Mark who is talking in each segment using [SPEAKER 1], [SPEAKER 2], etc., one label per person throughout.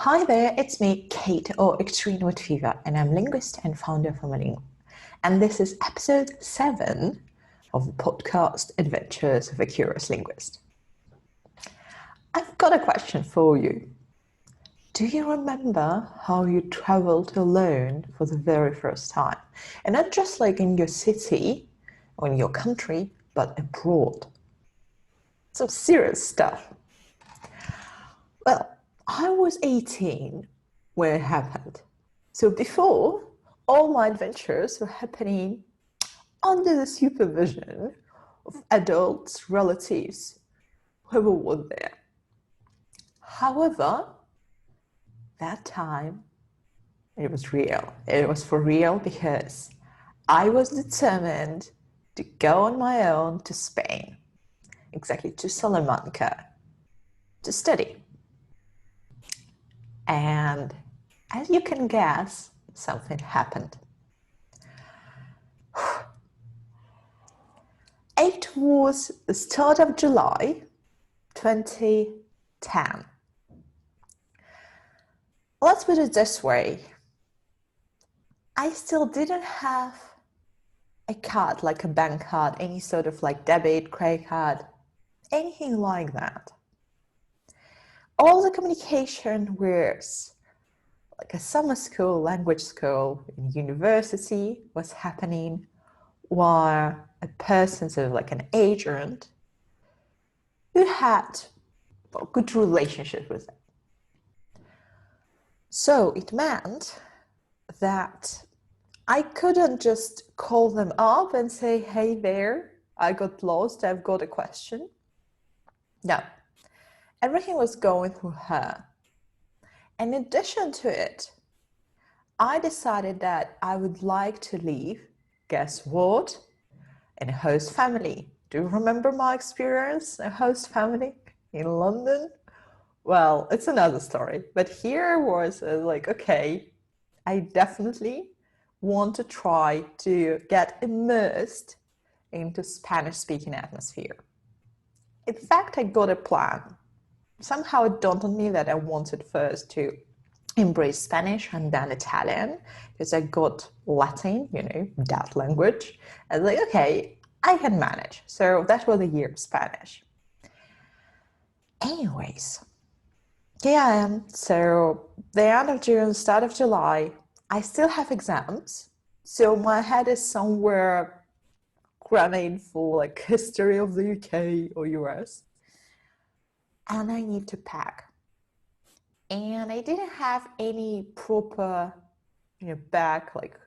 [SPEAKER 1] Hi there, it's me, Kate, or Extreme with Fever, and I'm linguist and founder of Amalingo. And this is episode 7 of the podcast Adventures of a Curious Linguist. I've got a question for you. Do you remember how you traveled alone for the very first time? And not just like in your city or in your country, but abroad. Some serious stuff. Well, I was 18 when it happened. So before, all my adventures were happening under the supervision of adults, relatives, whoever was there. However, that time, it was real. It was for real because I was determined to go on my own to Spain, exactly to Salamanca, to study. And as you can guess, something happened. It was the start of July 2010. Let's put it this way. I still didn't have a card, like a bank card, any sort of like debit, credit card, anything like that. All the communication was like a summer school, language school, university was happening while a person, sort of like an agent, who had a good relationship with them. So it meant that I couldn't just call them up and say, hey there, I got lost, I've got a question. No, everything was going through her. In addition to it, I decided that I would like to live, guess what, in a host family. Do you remember my experience, a host family in London? Well, it's another story, but here was like, okay, I definitely want to try to get immersed into Spanish-speaking atmosphere. In fact, I got a plan. Somehow it dawned on me that I wanted first to embrace Spanish and then Italian, because I got Latin, that language. I was like, okay, I can manage. So that was the year of Spanish. Anyways, here I am. So the end of June, start of July, I still have exams. So my head is somewhere cramming for like history of the UK or US. And I need to pack. And I didn't have any proper, bag, like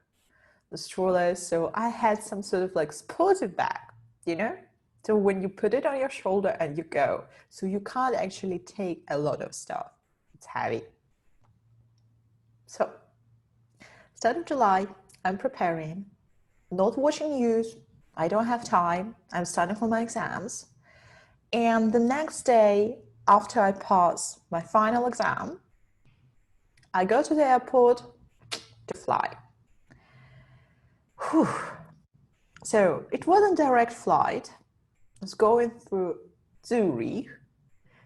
[SPEAKER 1] the strollers. So I had some sort of like sportive bag, So when you put it on your shoulder and you go, so you can't actually take a lot of stuff. It's heavy. So, start of July, I'm preparing, not watching news. I don't have time. I'm studying for my exams. And the next day, after I pass my final exam, I go to the airport to fly. Whew. So it wasn't a direct flight. I was going through Zurich.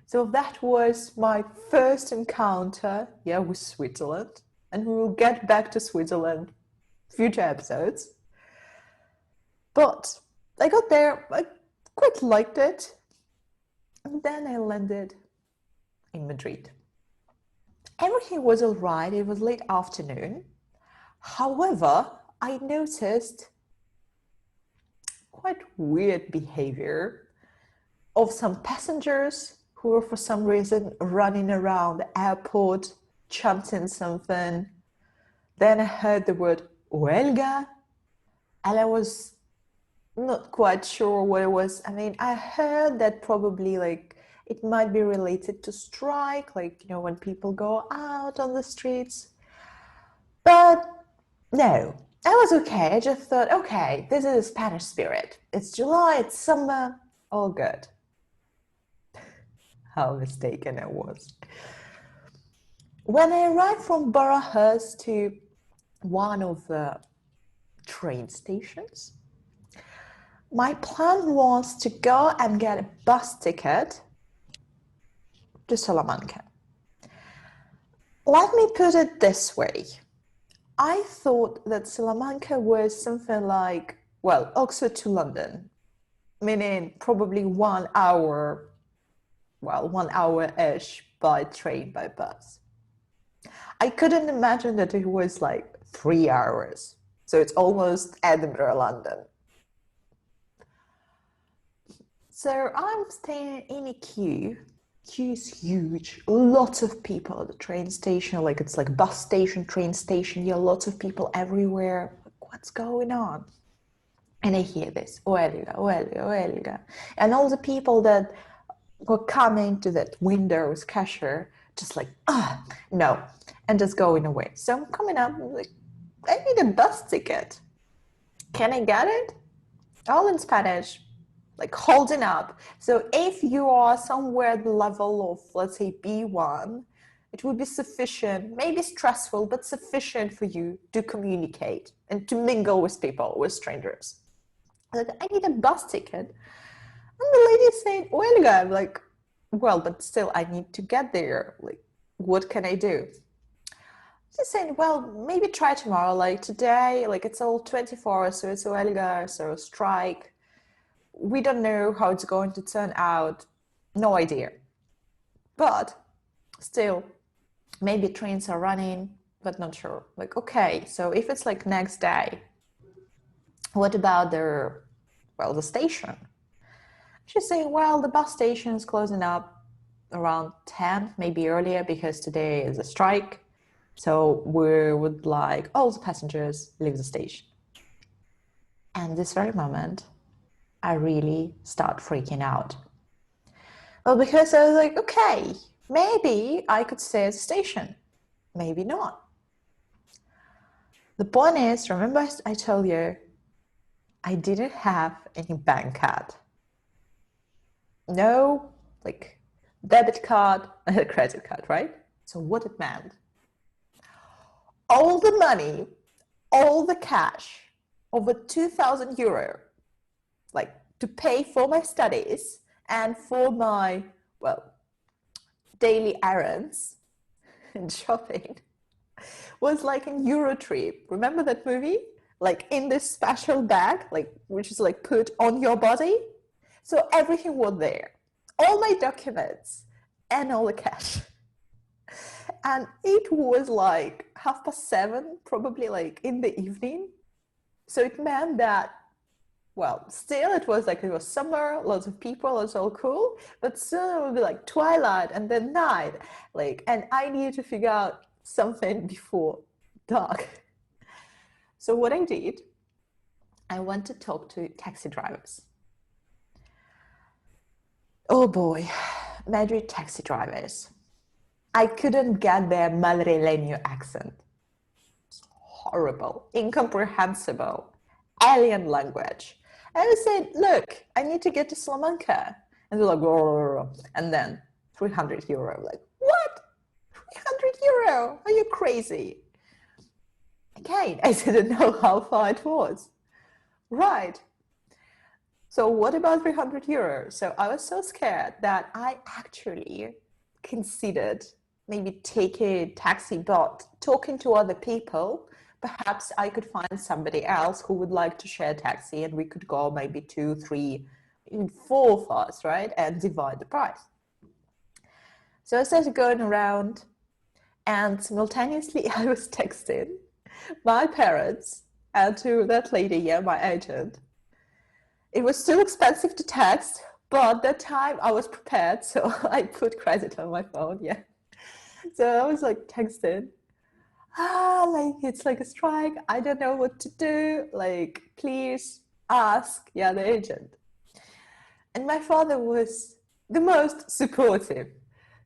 [SPEAKER 1] So that was my first encounter, with Switzerland. And we will get back to Switzerland future episodes. But I got there, I quite liked it. And then I landed in Madrid. Everything was all right. It was late afternoon. However, I noticed quite weird behavior of some passengers who were for some reason running around the airport, chanting something. Then I heard the word huelga, and I was not quite sure what it was. I mean, I heard that probably like it might be related to strike, like, when people go out on the streets. But no, I was okay. I just thought, okay, this is Spanish spirit. It's July, it's summer, all good. How mistaken I was. When I arrived from Barajas to one of the train stations, my plan was to go and get a bus ticket to Salamanca. Let me put it this way. I thought that Salamanca was something like, well, Oxford to London, meaning probably 1 hour, well, 1 hour-ish by train, by bus. I couldn't imagine that it was like 3 hours. So it's almost Edinburgh, London. So I'm staying in a queue. Queue is huge. Lots of people at the train station. Like it's like bus station, train station. Yeah, lots of people everywhere. Like, what's going on? And I hear this, Huelga, Huelga, Huelga. And all the people that were coming to that windows cashier, just like, no, and just going away. So I'm coming up, I'm like, I need a bus ticket. Can I get it? All in Spanish, like holding up. So if you are somewhere at the level of, let's say, B1, it would be sufficient, maybe stressful, but sufficient for you to communicate and to mingle with people, with strangers. Like, I need a bus ticket. And the lady is saying, Huelga. I'm like, well, but still, I need to get there. Like, what can I do? She's saying, well, maybe try tomorrow. Like today, like it's all 24 hours, so it's Huelga, so strike. We don't know how it's going to turn out. No idea. But still, maybe trains are running, but not sure. Like, okay, so if it's like next day, what about the station? She's saying, well, the bus station is closing up around 10, maybe earlier, because today is a strike. So we would like all the passengers leave the station. And this very moment, I really start freaking out. Well, because I was like, okay, maybe I could stay at the station. Maybe not. The point is, remember I told you, I didn't have any bank card. No, like debit card and a credit card, right? So what it meant, all the money, all the cash, over 2,000 euro, like to pay for my studies and for my, well, daily errands and shopping, was like an Euro trip. Remember that movie? Like in this special bag, like which is like put on your body. So everything was there, all my documents and all the cash. And it was like 7:30, probably like in the evening. So it meant that, well, still it was summer, lots of people, it was all cool, but soon it would be like twilight and then night. Like, and I needed to figure out something before dark. So what I did, I went to talk to taxi drivers. Oh boy, Madrid taxi drivers. I couldn't get their Madrileño accent. It's horrible, incomprehensible, alien language. And I said, look, I need to get to Salamanca. And they're like, whoa. And then 300 euro. Like, what? 300 euro? Are you crazy? Again, I didn't know how far it was. Right. So what about 300 euros? So I was so scared that I actually considered maybe taking a taxi, but talking to other people, perhaps I could find somebody else who would like to share a taxi and we could go maybe 2, 3, even 4 of us, right? And divide the price. So I started going around and simultaneously I was texting my parents and to that lady, yeah, my agent. It was still expensive to text, but that time I was prepared, so I put credit on my phone, yeah. So I was like texting, like it's like a strike, I don't know what to do, like please ask, yeah, the agent. And my father was the most supportive,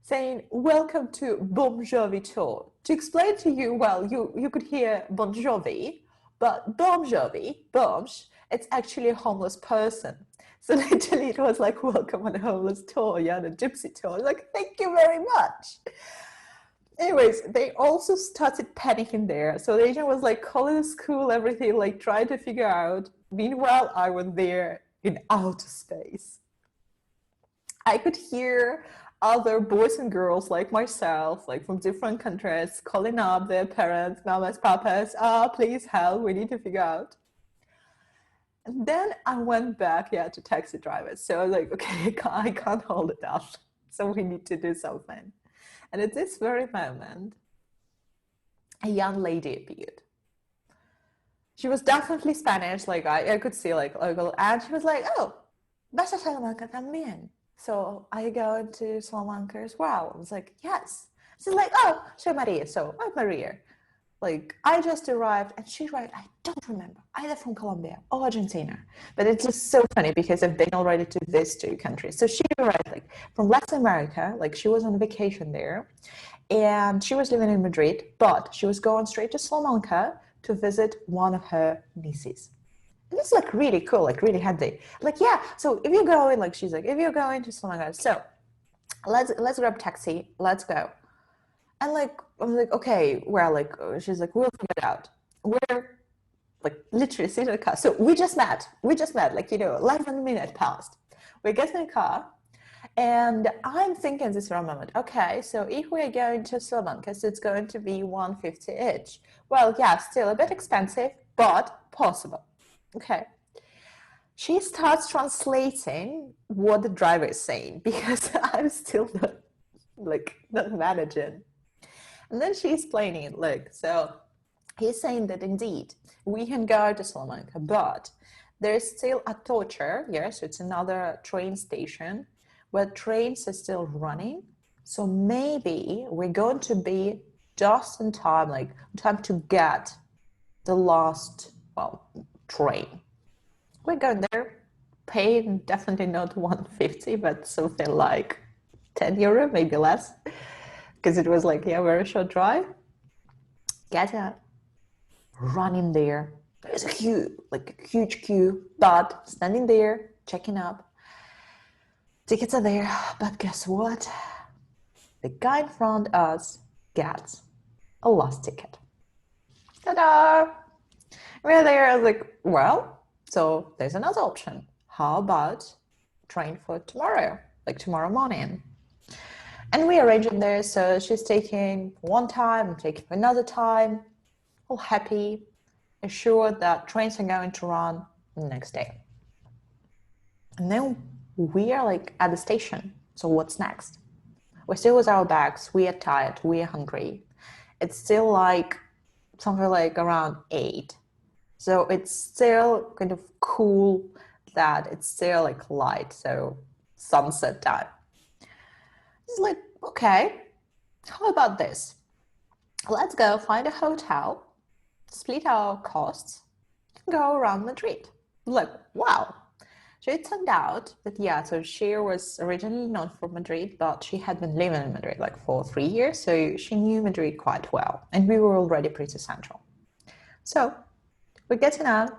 [SPEAKER 1] saying, welcome to Bon Jovi tour. To explain to you, well, you could hear Bon Jovi, but Bon Jovi, Bomsh, it's actually a homeless person. So literally it was like, welcome on a homeless tour, yeah, the gypsy tour. Like, thank you very much. Anyways, they also started panicking there. So the agent was like calling the school, everything, like trying to figure out. Meanwhile, I was there in outer space. I could hear other boys and girls like myself, like from different countries, calling up their parents, mamas, papas, please help, we need to figure out. And then I went back, to taxi drivers. So I was like, okay, I can't hold it up. So we need to do something. And at this very moment, a young lady appeared. She was definitely Spanish, like I could see like local, and she was like, oh, vas a Salamanca también. So I go into Salamanca as well. I was like, yes. She's like, oh, soy Maria. So I'm Maria. Like I just arrived, and she's right. I don't remember either from Colombia or Argentina, but it's just so funny because I've been already to these two countries. So she arrived like from Latin America, like she was on vacation there, and she was living in Madrid, but she was going straight to Salamanca to visit one of her nieces. And it's like really cool, like really handy. Like, yeah, so if you're going, like she's like, if you're going to Salamanca, so let's grab a taxi, let's go. And like I'm like, okay, well, like she's like, we'll figure it out. We're like literally sitting in the car. So we just met, like 11 minutes passed. We get in the car, and I'm thinking this for a moment. Okay, so if we're going to Salamanca, so it's going to be 150 each. Well, yeah, still a bit expensive, but possible. Okay. She starts translating what the driver is saying because I'm still not managing. And then she's explaining it. Look, so he's saying that indeed we can go to Salamanca, but there's still a torture. Yes, it's another train station where trains are still running. So maybe we're going to be just in time, like time to get the last, train. We're going there, paying definitely not 150, but something like 10 euro, maybe less, because it was like, a very short drive. Get up, run in there. There's a queue, like a huge queue, but standing there, checking up. Tickets are there, but guess what? The guy in front of us gets a lost ticket. Ta-da! We're there. I was like, well, so there's another option. How about train for tomorrow, like tomorrow morning? And we arranged it there. So she's taking one time, I'm taking another time, all happy, assured that trains are going to run the next day. And then we are like at the station. So what's next? We're still with our bags. We are tired. We are hungry. It's still like something like around 8. So it's still kind of cool that it's still like light. So sunset time. It's like, okay, how about this? Let's go find a hotel, split our costs, and go around Madrid. Like, wow. So it turned out that, so she was originally not from Madrid, but she had been living in Madrid like for 3 years. So she knew Madrid quite well. And we were already pretty central. So we're getting out,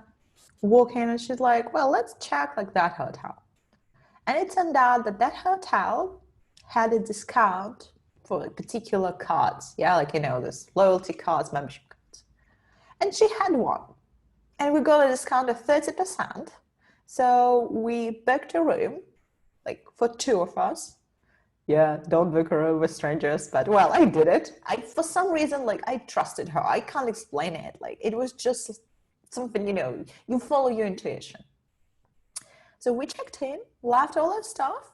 [SPEAKER 1] walking, and she's like, well, let's check like that hotel. And it turned out that hotel had a discount for like, particular cards. Yeah, like, this loyalty cards, membership cards. And she had one. And we got a discount of 30%. So we booked a room, like for 2 of us. Yeah, don't book a room with strangers, but well, I did it. For some reason, like I trusted her. I can't explain it. Like it was just something, you follow your intuition. So we checked in, left all our stuff.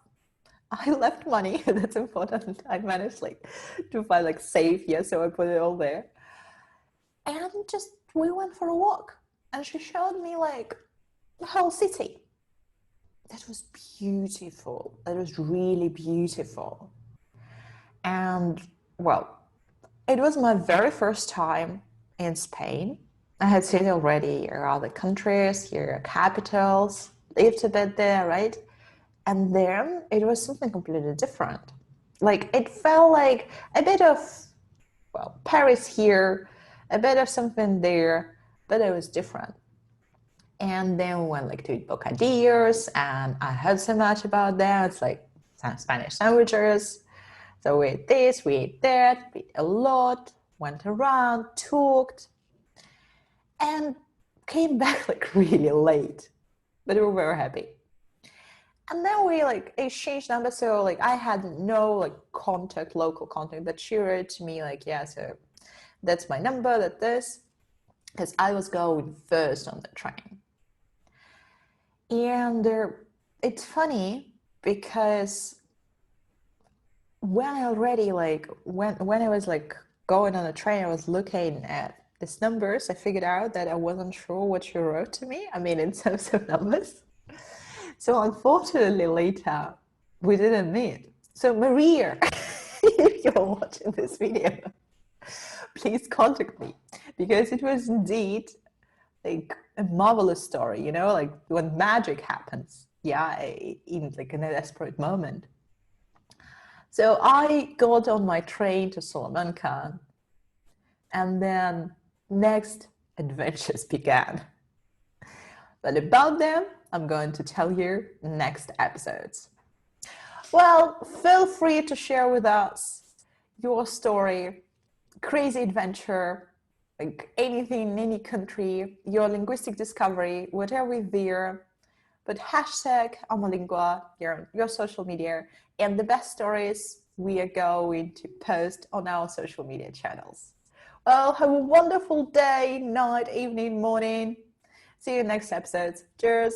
[SPEAKER 1] I left money. That's important. I managed to find safe. Yeah, so I put it all there. And we went for a walk. And she showed me the whole city. That was beautiful. That was really beautiful. And well, it was my very first time in Spain. I had seen already other countries, your capitals, lived a bit there, right? And then it was something completely different. It felt like a bit of, Paris here, a bit of something there, but it was different. And then we went to eat bocadillos, and I heard so much about that. It's some Spanish sandwiches. So we ate this, we ate that, we ate a lot, went around, talked, and came back really late. But we were very happy. And then we like exchanged numbers. So like I had no like contact, local contact, but she wrote to me like, yeah, so that's my number, that this, because I was going first on the train. And it's funny because when I already like when I was like going on the train, I was looking at these numbers. I figured out that I wasn't sure what she wrote to me. I mean, in terms of numbers. So unfortunately, later we didn't meet. So Maria, if you're watching this video, please contact me because it was indeed like a marvelous story. You know, like when magic happens. Yeah, in like in a desperate moment. So I got on my train to Salamanca, and then next adventures began. But about them, I'm going to tell you next episodes. Well, feel free to share with us your story, crazy adventure, like anything in any country, your linguistic discovery, whatever is there. But hashtag Amalingua, your social media, and the best stories we are going to post on our social media channels. Well, have a wonderful day, night, evening, morning. See you next episode. Cheers.